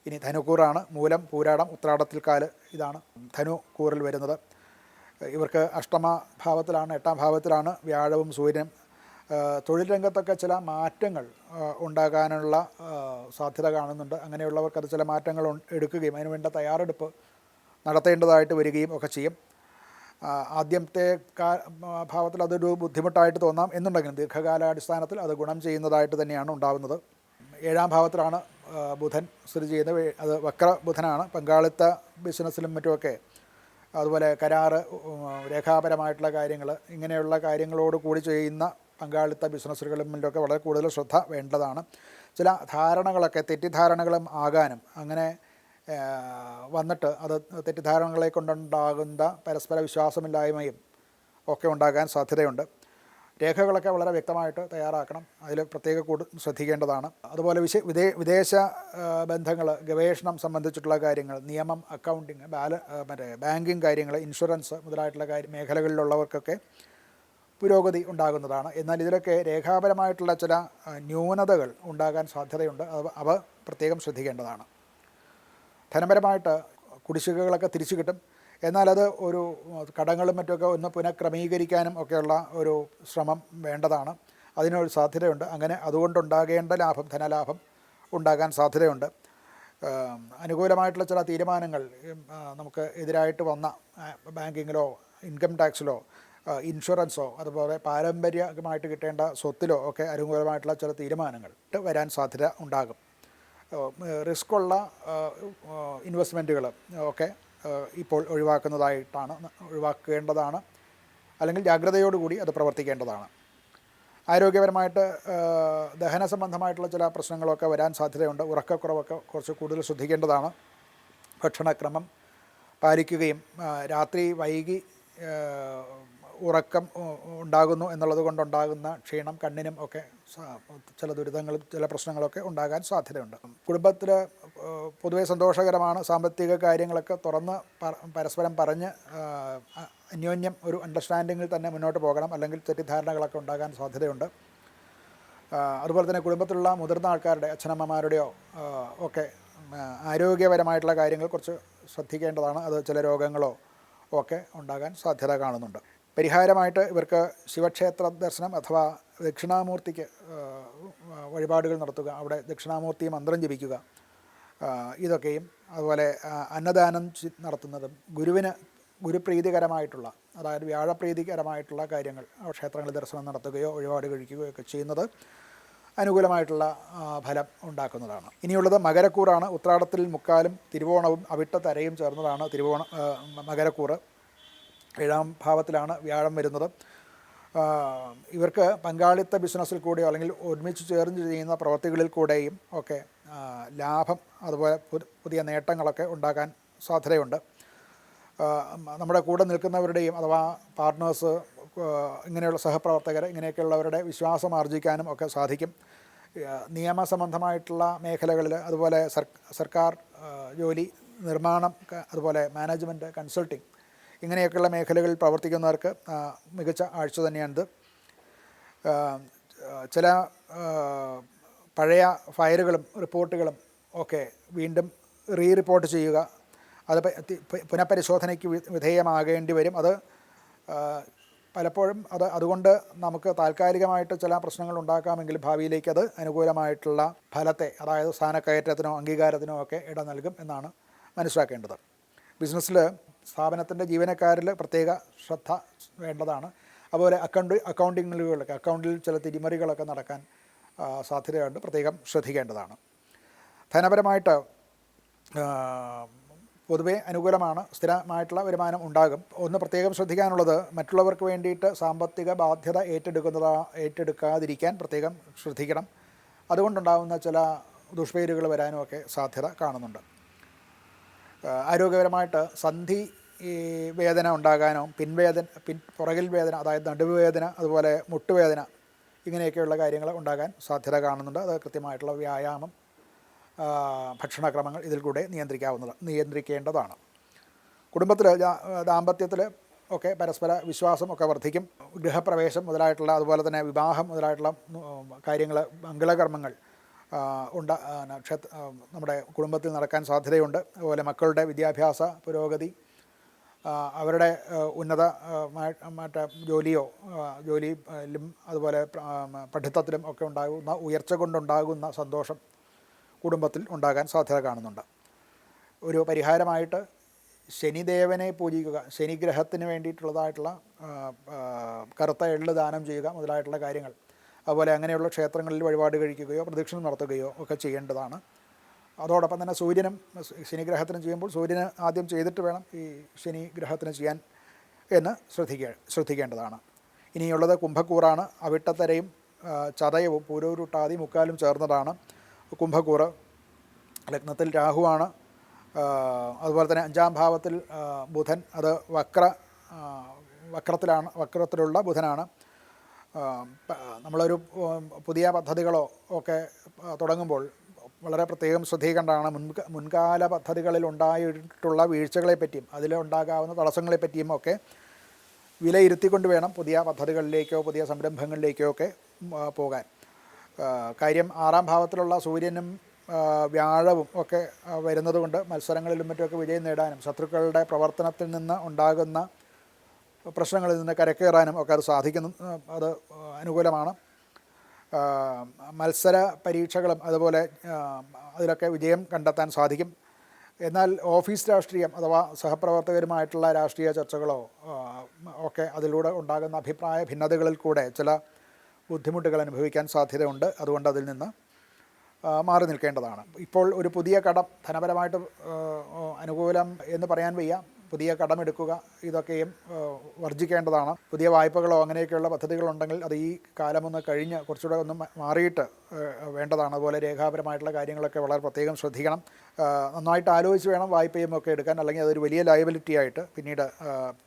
ഇനി ധനുക്കൂറാണ്. മൂലം, പൂരാടം, ഉത്രാടത്തിൽക്കാല്, ഇതാണ് ധനുക്കൂറിൽ വരുന്നത്. ഇവർക്ക് അഷ്ടമ ഭാവത്തിലാണ്, 8-ാം ഭാവത്തിലാണ് വ്യാഴവും സൂര്യനും. തൊഴിൽ രംഗത്തൊക്കെ ചില മാറ്റങ്ങൾ ഉണ്ടാകാനുള്ള സാധ്യത കാണുന്നുണ്ട്. അങ്ങനെയുള്ളവർക്കത് ചില മാറ്റങ്ങൾ എടുക്കുകയും അതിനുവേണ്ട തയ്യാറെടുപ്പ് നടത്തേണ്ടതായിട്ട് വരികയും ഒക്കെ ചെയ്യും. ആദ്യത്തെ ഭാവത്തിൽ അതൊരു ബുദ്ധിമുട്ടായിട്ട് തോന്നാം എന്നുണ്ടെങ്കിലും ദീർഘകാലാടിസ്ഥാനത്തിൽ അത് ഗുണം ചെയ്യുന്നതായിട്ട് തന്നെയാണ് ഉണ്ടാകുന്നത്. 7-ാം ഭാവത്തിലാണ് ബുധൻ സ്ഥിതി ചെയ്യുന്നത്. അത് വക്ര ബുധനാണ്. പങ്കാളിത്ത ബിസിനസ്സിലും മറ്റുമൊക്കെ, അതുപോലെ കരാറ്, രേഖാപരമായിട്ടുള്ള കാര്യങ്ങൾ, ഇങ്ങനെയുള്ള കാര്യങ്ങളോട് കൂടി ചെയ്യുന്ന പങ്കാളിത്ത ബിസിനസ്സുകളിലൊക്കെ വളരെ കൂടുതൽ ശ്രദ്ധ വേണ്ടതാണ്. ചില ധാരണകളൊക്കെ തെറ്റിദ്ധാരണകളും ആകാനും അങ്ങനെ വന്നിട്ട് അത് തെറ്റിദ്ധാരണകളെ കൊണ്ടുണ്ടാകുന്ന പരസ്പര വിശ്വാസമില്ലായ്മയും ഒക്കെ ഉണ്ടാകാൻ സാധ്യതയുണ്ട്. രേഖകളൊക്കെ വളരെ വ്യക്തമായിട്ട് തയ്യാറാക്കണം. അതിൽ പ്രത്യേകം ശ്രദ്ധിക്കേണ്ടതാണ്. അതുപോലെ വിദേശ ബന്ധങ്ങൾ, ഗവേഷണം സംബന്ധിച്ചിട്ടുള്ള കാര്യങ്ങൾ, നിയമം, അക്കൗണ്ടിങ്, ബാങ്കിങ് കാര്യങ്ങൾ, ഇൻഷുറൻസ് മുതലായിട്ടുള്ള മേഖലകളിലുള്ളവർക്കൊക്കെ പുരോഗതി ഉണ്ടാകുന്നതാണ്. എന്നാൽ ഇതിലൊക്കെ രേഖാപരമായിട്ടുള്ള ചില ന്യൂനതകൾ ഉണ്ടാകാൻ സാധ്യതയുണ്ട്. അവ പ്രത്യേകം ശ്രദ്ധിക്കേണ്ടതാണ്. ധനപരമായിട്ട് കുടിശ്ശികകളൊക്കെ തിരിച്ചു കിട്ടും. എന്നാലത് ഒരു കടങ്ങളും മറ്റുമൊക്കെ ഒന്ന് പുനഃക്രമീകരിക്കാനും ഒക്കെയുള്ള ഒരു ശ്രമം വേണ്ടതാണ്. അതിനൊരു സാധ്യതയുണ്ട്. അങ്ങനെ അതുകൊണ്ടുണ്ടാകേണ്ട ലാഭം, ധനലാഭം ഉണ്ടാകാൻ സാധ്യതയുണ്ട്. അനുകൂലമായിട്ടുള്ള ചില തീരുമാനങ്ങൾ നമുക്ക് എതിരായിട്ട് വന്ന ബാങ്കിങ്ങിലോ ഇൻകം ടാക്സിലോ ഇൻഷുറൻസോ അതുപോലെ പാരമ്പര്യമായിട്ട് കിട്ടേണ്ട സ്വത്തിലോ ഒക്കെ അനുകൂലമായിട്ടുള്ള ചില തീരുമാനങ്ങൾ വരാൻ സാധ്യത ഉണ്ടാകും. റിസ്ക്കുള്ള ഇൻവെസ്റ്റ്മെൻറ്റുകൾ ഒക്കെ ഇപ്പോൾ ഒഴിവാക്കേണ്ടതാണ്, അല്ലെങ്കിൽ ജാഗ്രതയോടുകൂടി അത് പ്രവർത്തിക്കേണ്ടതാണ്. ആരോഗ്യപരമായിട്ട് ദഹന സംബന്ധമായിട്ടുള്ള ചില പ്രശ്നങ്ങളൊക്കെ വരാൻ സാധ്യതയുണ്ട്. ഉറക്കക്കുറവൊക്കെ കുറച്ച് കൂടുതൽ ശ്രദ്ധിക്കേണ്ടതാണ്. ഭക്ഷണക്രമം പാലിക്കുകയും രാത്രി വൈകി ഉറക്കം ഉണ്ടാകുന്നു എന്നുള്ളത് കൊണ്ടുണ്ടാകുന്ന ക്ഷീണം, കണ്ണിനും ഒക്കെ ചില ദുരിതങ്ങളും ചില പ്രശ്നങ്ങളൊക്കെ ഉണ്ടാകാൻ സാധ്യതയുണ്ട്. കുടുംബത്തിൽ പൊതുവെ സന്തോഷകരമാണ്. സാമ്പത്തിക കാര്യങ്ങളൊക്കെ തുറന്ന് പരസ്പരം പറഞ്ഞ് അന്യോന്യം ഒരു അണ്ടർസ്റ്റാൻഡിങ്ങിൽ തന്നെ മുന്നോട്ട് പോകണം, അല്ലെങ്കിൽ തെറ്റിദ്ധാരണകളൊക്കെ ഉണ്ടാകാൻ സാധ്യതയുണ്ട്. അതുപോലെ തന്നെ കുടുംബത്തിലുള്ള മുതിർന്ന ആൾക്കാരുടെ, അച്ഛനമ്മമാരുടെയോ ഒക്കെ ആരോഗ്യപരമായിട്ടുള്ള കാര്യങ്ങൾ കുറച്ച് ശ്രദ്ധിക്കേണ്ടതാണ്. അത് ചില രോഗങ്ങളോ ഒക്കെ ഉണ്ടാകാൻ സാധ്യത കാണുന്നുണ്ട്. പരിഹാരമായിട്ട് ഇവർക്ക് ശിവക്ഷേത്ര ദർശനം അഥവാ ദക്ഷിണാമൂർത്തിക്ക് വഴിപാടുകൾ നടത്തുക, അവിടെ ദക്ഷിണാമൂർത്തി മന്ത്രം ജപിക്കുക, ഇതൊക്കെയും അതുപോലെ അന്നദാനം നടത്തുന്നതും ഗുരുപ്രീതികരമായിട്ടുള്ള, അതായത് വ്യാഴപ്രീതികരമായിട്ടുള്ള കാര്യങ്ങൾ ക്ഷേത്രങ്ങളിൽ ദർശനം നടത്തുകയോ വഴിപാട് കഴിക്കുകയോ ഒക്കെ ചെയ്യുന്നത് അനുകൂലമായിട്ടുള്ള ഫലം ഉണ്ടാക്കുന്നതാണ്. ഇനിയുള്ളത് മകരക്കൂറാണ്. ഉത്രാടത്തിൽ മുക്കാലും തിരുവോണവും അവിട്ടത്തരയും ചേർന്നതാണ് മകരക്കൂറ്. 7ാം ഭാവത്തിലാണ് വ്യാഴം വരുന്നത്. ഇവർക്ക് പങ്കാളിത്ത ബിസിനസ്സിൽ കൂടെയോ അല്ലെങ്കിൽ ഒരുമിച്ച് ചേർന്ന് ചെയ്യുന്ന പ്രവൃത്തികളിൽ കൂടെയും ഒക്കെ ലാഭം, അതുപോലെ പുതിയ നേട്ടങ്ങളൊക്കെ ഉണ്ടാകാൻ സാധ്യതയുണ്ട്. നമ്മുടെ കൂടെ നിൽക്കുന്നവരുടെയും അഥവാ പാർട്ട്നേഴ്സ്, ഇങ്ങനെയുള്ള സഹപ്രവർത്തകർ, ഇങ്ങനെയൊക്കെയുള്ളവരുടെ വിശ്വാസം ആർജിക്കാനും ഒക്കെ സാധിക്കും. നിയമസംബന്ധമായിട്ടുള്ള മേഖലകളിൽ, അതുപോലെ സർക്കാർ ജോലി, നിർമ്മാണം, അതുപോലെ മാനേജ്മെൻറ്റ്, കൺസൾട്ടിങ്, ഇങ്ങനെയൊക്കെയുള്ള മേഖലകളിൽ പ്രവർത്തിക്കുന്നവർക്ക് മികച്ച ആഴ്ച തന്നെയാണിത്. ചില പഴയ ഫയലുകളും റിപ്പോർട്ടുകളും ഒക്കെ വീണ്ടും റിപ്പോർട്ട് ചെയ്യുക, അത് പുനഃപരിശോധനയ്ക്ക് വിധേയമാകേണ്ടി വരും. അത് പലപ്പോഴും അതുകൊണ്ട് നമുക്ക് താൽക്കാലികമായിട്ട് ചില പ്രശ്നങ്ങൾ ഉണ്ടാക്കാമെങ്കിലും ഭാവിയിലേക്ക് അത് അനുകൂലമായിട്ടുള്ള ഫലത്തെ, അതായത് സ്ഥാനക്കയറ്റത്തിനോ അംഗീകാരത്തിനോ ഒക്കെ ഇട നൽകും എന്നാണ് മനസ്സിലാക്കേണ്ടത്. ബിസിനസ്സിൽ സ്ഥാപനത്തിൻ്റെ ജീവനക്കാരിൽ പ്രത്യേക ശ്രദ്ധ വേണ്ടതാണ്. അതുപോലെ അക്കൗണ്ടിൽ ചില തിരിമറികളൊക്കെ നടക്കാൻ സാധ്യതയുണ്ട്, പ്രത്യേകം ശ്രദ്ധിക്കേണ്ടതാണ്. ധനപരമായിട്ട് പൊതുവേ അനുകൂലമാണ്. സ്ഥിരമായിട്ടുള്ള വരുമാനം ഉണ്ടാകും. ഒന്ന് പ്രത്യേകം ശ്രദ്ധിക്കാനുള്ളത്, മറ്റുള്ളവർക്ക് വേണ്ടിയിട്ട് സാമ്പത്തിക ബാധ്യത ഏറ്റെടുക്കാതിരിക്കാൻ പ്രത്യേകം ശ്രദ്ധിക്കണം. അതുകൊണ്ടുണ്ടാകുന്ന ചില ദുഷ്പേരുകൾ വരാനുമൊക്കെ സാധ്യത കാണുന്നുണ്ട്. ആരോഗ്യപരമായിട്ട് സന്ധി വേദന ഉണ്ടാകാനോ പുറകിൽ വേദന, അതായത് നടുവേദന, അതുപോലെ മുട്ടുവേദന, ഇങ്ങനെയൊക്കെയുള്ള കാര്യങ്ങൾ ഉണ്ടാകാൻ സാധ്യത കാണുന്നുണ്ട്. അത് കൃത്യമായിട്ടുള്ള വ്യായാമം, ഭക്ഷണക്രമങ്ങൾ ഇതിൽ കൂടെ നിയന്ത്രിക്കേണ്ടതാണ്. കുടുംബത്തിൽ ദാമ്പത്യത്തിൽ ഒക്കെ പരസ്പര വിശ്വാസമൊക്കെ വർദ്ധിക്കും. ഗൃഹപ്രവേശം മുതലായിട്ടുള്ള, അതുപോലെ തന്നെ വിവാഹം മുതലായിട്ടുള്ള കാര്യങ്ങൾ, മംഗളകർമ്മങ്ങൾ നമ്മുടെ കുടുംബത്തിൽ നടക്കാൻ സാധ്യതയുണ്ട്. അതുപോലെ മക്കളുടെ വിദ്യാഭ്യാസ പുരോഗതി, അവരുടെ ഉന്നത ജോലിയിലും അതുപോലെ പഠിത്തത്തിലും ഒക്കെ ഉണ്ടാകുന്ന ഉയർച്ച കൊണ്ടുണ്ടാകുന്ന സന്തോഷം കുടുംബത്തിൽ ഉണ്ടാകാൻ സാധ്യത കാണുന്നുണ്ട്. ഒരു പരിഹാരമായിട്ട് ശനിദേവനെ പൂജിക്കുക, ശനിഗ്രഹത്തിന് വേണ്ടിയിട്ടുള്ളതായിട്ടുള്ള കറുത്ത എള്ള് ദാനം ചെയ്യുക മുതലായിട്ടുള്ള കാര്യങ്ങൾ, അതുപോലെ അങ്ങനെയുള്ള ക്ഷേത്രങ്ങളിൽ വഴിപാട് കഴിക്കുകയോ പ്രദക്ഷിണം നടത്തുകയോ ഒക്കെ ചെയ്യേണ്ടതാണ്. അതോടൊപ്പം തന്നെ ശനിഗ്രഹത്തിന് ചെയ്യുമ്പോൾ സൂര്യന് ആദ്യം ചെയ്തിട്ട് വേണം ഈ ശനിഗ്രഹത്തിന് ചെയ്യാൻ എന്ന് ശ്രദ്ധിക്കേണ്ടതാണ്. ഇനിയുള്ളത് കുംഭക്കൂറാണ്. അവിട്ടത്തരയും ചതയവും പൂരോരുട്ടാതി മുക്കാലും ചേർന്നതാണ് കുംഭക്കൂറ്. ലഗ്നത്തിൽ രാഹുവാണ്. അതുപോലെ തന്നെ 5ാം ഭാവത്തിൽ ബുധൻ, അത് വക്രത്തിലുള്ള ബുധനാണ്. നമ്മളൊരു പുതിയ പദ്ധതികളോ ഒക്കെ തുടങ്ങുമ്പോൾ വളരെ പ്രത്യേകം ശ്രദ്ധിക്കേണ്ടതാണ്. മുൻകാല പദ്ധതികളിൽ ഉണ്ടായിട്ടുള്ള വീഴ്ചകളെപ്പറ്റിയും അതിലുണ്ടാകാവുന്ന തടസ്സങ്ങളെപ്പറ്റിയും ഒക്കെ വിലയിരുത്തിക്കൊണ്ട് വേണം പുതിയ പദ്ധതികളിലേക്കോ പുതിയ സംരംഭങ്ങളിലേക്കോ ഒക്കെ പോകാൻ. കാര്യം 6ാം ഭാവത്തിലുള്ള സൂര്യനും വ്യാഴവും ഒക്കെ വരുന്നതുകൊണ്ട് മത്സരങ്ങളിലും മറ്റുമൊക്കെ വിജയം നേടാനും ശത്രുക്കളുടെ പ്രവർത്തനത്തിൽ നിന്ന് ഉണ്ടാകുന്ന പ്രശ്നങ്ങളിൽ നിന്ന് കരകയറാനും ഒക്കെ അത് സാധിക്കുന്നു. അത് അനുകൂലമാണ്. മത്സര പരീക്ഷകളും അതുപോലെ അതിലൊക്കെ വിജയം കണ്ടെത്താൻ സാധിക്കും. എന്നാൽ ഓഫീസ് രാഷ്ട്രീയം അഥവാ സഹപ്രവർത്തകരുമായിട്ടുള്ള രാഷ്ട്രീയ ചർച്ചകളോ ഒക്കെ അതിലൂടെ ഉണ്ടാകുന്ന അഭിപ്രായ ഭിന്നതകളിൽ കൂടെ ചില ബുദ്ധിമുട്ടുകൾ അനുഭവിക്കാൻ സാധ്യതയുണ്ട്. അതുകൊണ്ട് അതിൽ നിന്ന് മാറി നിൽക്കേണ്ടതാണ്. ഇപ്പോൾ ഒരു പുതിയ കടം ധനപരമായിട്ട് അനുകൂലം എന്ന് പറയാൻ വയ്യ. പുതിയ കടമെടുക്കുക ഇതൊക്കെയും വർജിക്കേണ്ടതാണ്. പുതിയ വായ്പകളോ അങ്ങനെയൊക്കെയുള്ള പദ്ധതികളുണ്ടെങ്കിൽ അത് ഈ കാലമൊന്ന് കഴിഞ്ഞ് കുറച്ചുകൂടെ ഒന്ന് മാറിയിട്ട് വേണ്ടതാണ്. അതുപോലെ രേഖാപരമായിട്ടുള്ള കാര്യങ്ങളൊക്കെ വളരെ പ്രത്യേകം ശ്രദ്ധിക്കണം. നന്നായിട്ട് ആലോചിച്ച് വേണം വായ്പയും ഒക്കെ എടുക്കാൻ. അല്ലെങ്കിൽ അതൊരു വലിയ ലയബിലിറ്റി ആയിട്ട് പിന്നീട്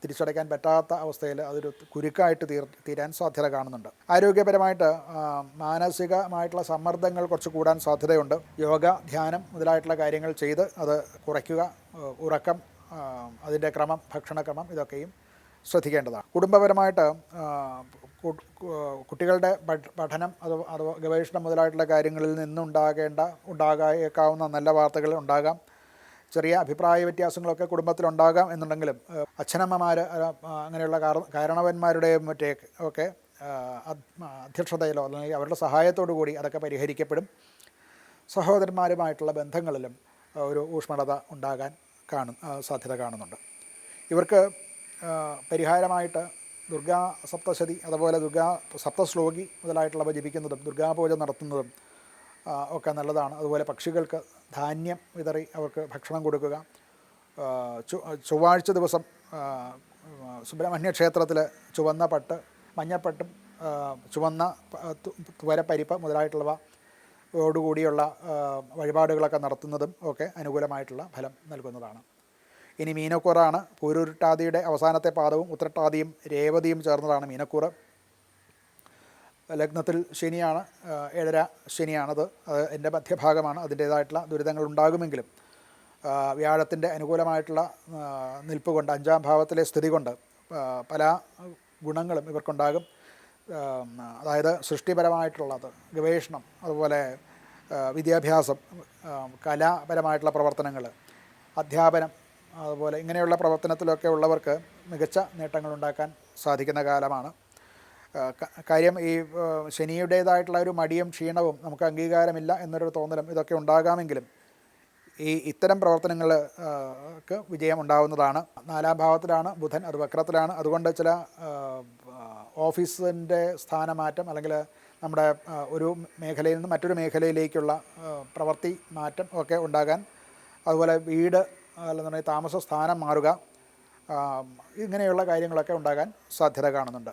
തിരിച്ചടയ്ക്കാൻ പറ്റാത്ത അവസ്ഥയിൽ അതൊരു കുരുക്കായിട്ട് തീരാൻ സാധ്യത കാണുന്നുണ്ട്. ആരോഗ്യപരമായിട്ട് മാനസികമായിട്ടുള്ള സമ്മർദ്ദങ്ങൾ കുറച്ച് കൂടാൻ സാധ്യതയുണ്ട്. യോഗ, ധ്യാനം മുതലായിട്ടുള്ള കാര്യങ്ങൾ ചെയ്ത് അത് കുറയ്ക്കുക. ഉറക്കം, അതിൻ്റെ ക്രമം, ഭക്ഷണക്രമം ഇതൊക്കെയും ശ്രദ്ധിക്കേണ്ടതാണ്. കുടുംബപരമായിട്ട് കുട്ടികളുടെ പഠനം അത് ഗവേഷണം മുതലായിട്ടുള്ള കാര്യങ്ങളിൽ ഉണ്ടാകാവുന്ന നല്ല വാർത്തകൾ ഉണ്ടാകാം. ചെറിയ അഭിപ്രായ വ്യത്യാസങ്ങളൊക്കെ കുടുംബത്തിലുണ്ടാകാം എന്നുണ്ടെങ്കിലും അച്ഛനമ്മമാർ അങ്ങനെയുള്ള കാരണവന്മാരുടെയും മറ്റേ ഒക്കെ അധ്യക്ഷതയിലോ അല്ലെങ്കിൽ അവരുടെ സഹായത്തോടു കൂടി അതൊക്കെ പരിഹരിക്കപ്പെടും. സഹോദരന്മാരുമായിട്ടുള്ള ബന്ധങ്ങളിലും ഒരു ഊഷ്മളത ഉണ്ടാകാൻ സാധ്യത കാണുന്നുണ്ട്. ഇവർക്ക് പരിഹാരമായിട്ട് ദുർഗാ സപ്തശതി അതുപോലെ ദുർഗാ സപ്തശ്ലോകി മുതലായിട്ടുള്ളവ ജപിക്കുന്നതും ദുർഗാപൂജ നടത്തുന്നതും ഒക്കെ നല്ലതാണ്. അതുപോലെ പക്ഷികൾക്ക് ധാന്യം വിതറി അവർക്ക് ഭക്ഷണം കൊടുക്കുക. ചൊവ്വാഴ്ച ദിവസം സുബ്രഹ്മണ്യ ക്ഷേത്രത്തിൽ ചുവന്ന പട്ട്, മഞ്ഞപ്പട്ടും ചുവന്ന തുവരപ്പരിപ്പ് മുതലായിട്ടുള്ളവ ോടുകൂടിയുള്ള വഴിപാടുകളൊക്കെ നടത്തുന്നതും ഒക്കെ അനുകൂലമായിട്ടുള്ള ഫലം നൽകുന്നതാണ്. ഇനി മീനക്കൂറാണ്. പൂരുരുട്ടാതിയുടെ അവസാനത്തെ പാദവും ഉത്രട്ടാതിയും രേവതിയും ചേർന്നതാണ് മീനക്കൂറ്. ലഗ്നത്തിൽ ശനിയാണ്, 7.5 ശനിയാണത്. അത് എൻ്റെ മധ്യഭാഗമാണ്. അതിൻ്റേതായിട്ടുള്ള ദുരിതങ്ങൾ ഉണ്ടാകുമെങ്കിലും വ്യാഴത്തിൻ്റെ അനുകൂലമായിട്ടുള്ള നിൽപ്പ് കൊണ്ട് 5ാം ഭാവത്തിലെ സ്ഥിതി കൊണ്ട് പല ഗുണങ്ങളും ഇവർക്കുണ്ടാകും. അതായത് സൃഷ്ടിപരമായിട്ടുള്ളത്, ഗവേഷണം, അതുപോലെ വിദ്യാഭ്യാസം, കലാപരമായിട്ടുള്ള പ്രവർത്തനങ്ങൾ, അധ്യാപനം, അതുപോലെ ഇങ്ങനെയുള്ള പ്രവർത്തനത്തിലൊക്കെ ഉള്ളവർക്ക് മികച്ച നേട്ടങ്ങളുണ്ടാക്കാൻ സാധിക്കുന്ന കാലമാണ്. കാര്യം ഈ ശനിയുടേതായിട്ടുള്ള ഒരു മടിയും ക്ഷീണവും നമുക്ക് അംഗീകാരമില്ല എന്നൊരു തോന്നലും ഇതൊക്കെ ഉണ്ടാകാമെങ്കിലും ഇത്തരം പ്രവർത്തനങ്ങൾക്ക് വിജയം ഉണ്ടാവുന്നതാണ്. 4ാം ഭാവത്തിലാണ് ബുധൻ, അത് വക്രത്തിലാണ്. അതുകൊണ്ട് ചില ഓഫീസിൻ്റെ സ്ഥാനമാറ്റം അല്ലെങ്കിൽ നമ്മുടെ ഒരു മേഖലയിൽ നിന്ന് മറ്റൊരു മേഖലയിലേക്കുള്ള പ്രവൃത്തി മാറ്റം ഒക്കെ ഉണ്ടാകാൻ, അതുപോലെ വീട് അല്ലെന്നുണ്ടെങ്കിൽ താമസ സ്ഥാനം മാറുക, ഇങ്ങനെയുള്ള കാര്യങ്ങളൊക്കെ ഉണ്ടാകാൻ സാധ്യത കാണുന്നുണ്ട്.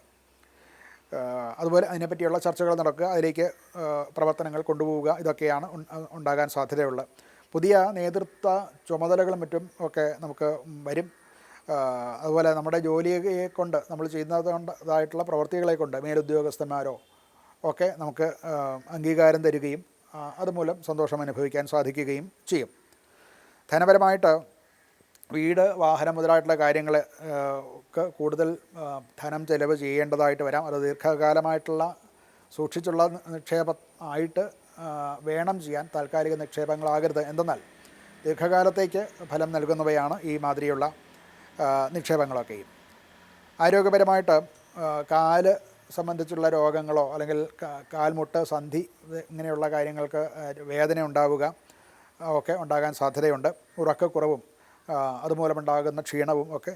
അതുപോലെ അതിനെപ്പറ്റിയുള്ള ചർച്ചകൾ നടക്കുക, അതിലേക്ക് പ്രവർത്തനങ്ങൾ കൊണ്ടുപോവുക, ഇതൊക്കെയാണ് ഉണ്ടാകാൻ സാധ്യതയുള്ളത്. പുതിയ നേതൃത്വ ചുമതലകളും മറ്റും ഒക്കെ നമുക്ക് വരും. അതുപോലെ നമ്മുടെ ജോലിയെ കൊണ്ട് നമ്മൾ ചെയ്യുന്നതായിട്ടുള്ള പ്രവൃത്തികളെ കൊണ്ട് മേലുദ്യോഗസ്ഥന്മാരോ ഒക്കെ നമുക്ക് അംഗീകാരം തരികയും അതുമൂലം സന്തോഷം അനുഭവിക്കാൻ സാധിക്കുകയും ചെയ്യും. ധനപരമായിട്ട് വീട്, വാഹനം മുതലായിട്ടുള്ള കാര്യങ്ങൾ കൂടുതൽ ധനം ചെലവ് ചെയ്യേണ്ടതായിട്ട് വരാം. അത് ദീർഘകാലമായിട്ടുള്ള സൂക്ഷിച്ചുള്ള നിക്ഷേപം ആയിട്ട് വേണം ചെയ്യാൻ. താൽക്കാലിക നിക്ഷേപങ്ങളാകരുത്. എന്തെന്നാൽ ദീർഘകാലത്തേക്ക് ഫലം നൽകുന്നവയാണ് ഈ മാതിരിയുള്ള നിക്ഷേപങ്ങളൊക്കെയും. ആരോഗ്യപരമായിട്ട് കാല് സംബന്ധിച്ചുള്ള രോഗങ്ങളോ അല്ലെങ്കിൽ കാൽമുട്ട്, സന്ധി ഇങ്ങനെയുള്ള കാര്യങ്ങൾക്ക് വേദന ഉണ്ടാവുക ഒക്കെ ഉണ്ടാകാൻ സാധ്യതയുണ്ട്. ഉറക്കക്കുറവും അതുമൂലമുണ്ടാകുന്ന ക്ഷീണവും ഒക്കെ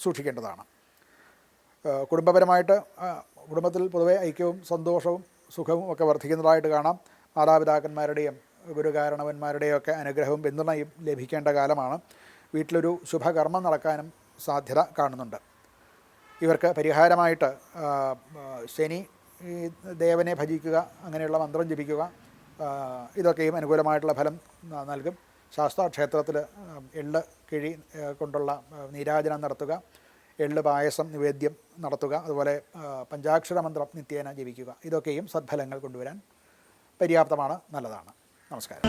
സൂക്ഷിക്കേണ്ടതാണ്. കുടുംബപരമായിട്ട് കുടുംബത്തിൽ പൊതുവെ ഐക്യവും സന്തോഷവും സുഖവും ഒക്കെ വർദ്ധിക്കുന്നതായിട്ട് കാണാം. മാതാപിതാക്കന്മാരുടെയും ഗുരുകാരണവന്മാരുടെയും ഒക്കെ അനുഗ്രഹവും പിന്തുണയും ലഭിക്കേണ്ട കാലമാണ്. വീട്ടിലൊരു ശുഭകർമ്മം നടക്കാനും സാധ്യത കാണുന്നുണ്ട്. ഇവർക്ക് പരിഹാരമായിട്ട് ശനി ദേവനെ ഭജിക്കുക, അങ്ങനെയുള്ള മന്ത്രം ജപിക്കുക, ഇതൊക്കെയും അനുകൂലമായിട്ടുള്ള ഫലം നൽകും. ശാസ്താക്ഷേത്രത്തിൽ എള്ള് കിഴി കൊണ്ടുള്ള നീരാജനം നടത്തുക, എള്ള് പായസം നിവേദ്യം നടത്തുക, അതുപോലെ പഞ്ചാക്ഷര മന്ത്രം നിത്യേന ജപിക്കുക, ഇതൊക്കെയും സദ്ഫലങ്ങൾ കൊണ്ടുവരാൻ പര്യാപ്തമാണ്, നല്ലതാണ്. നമസ്കാരം.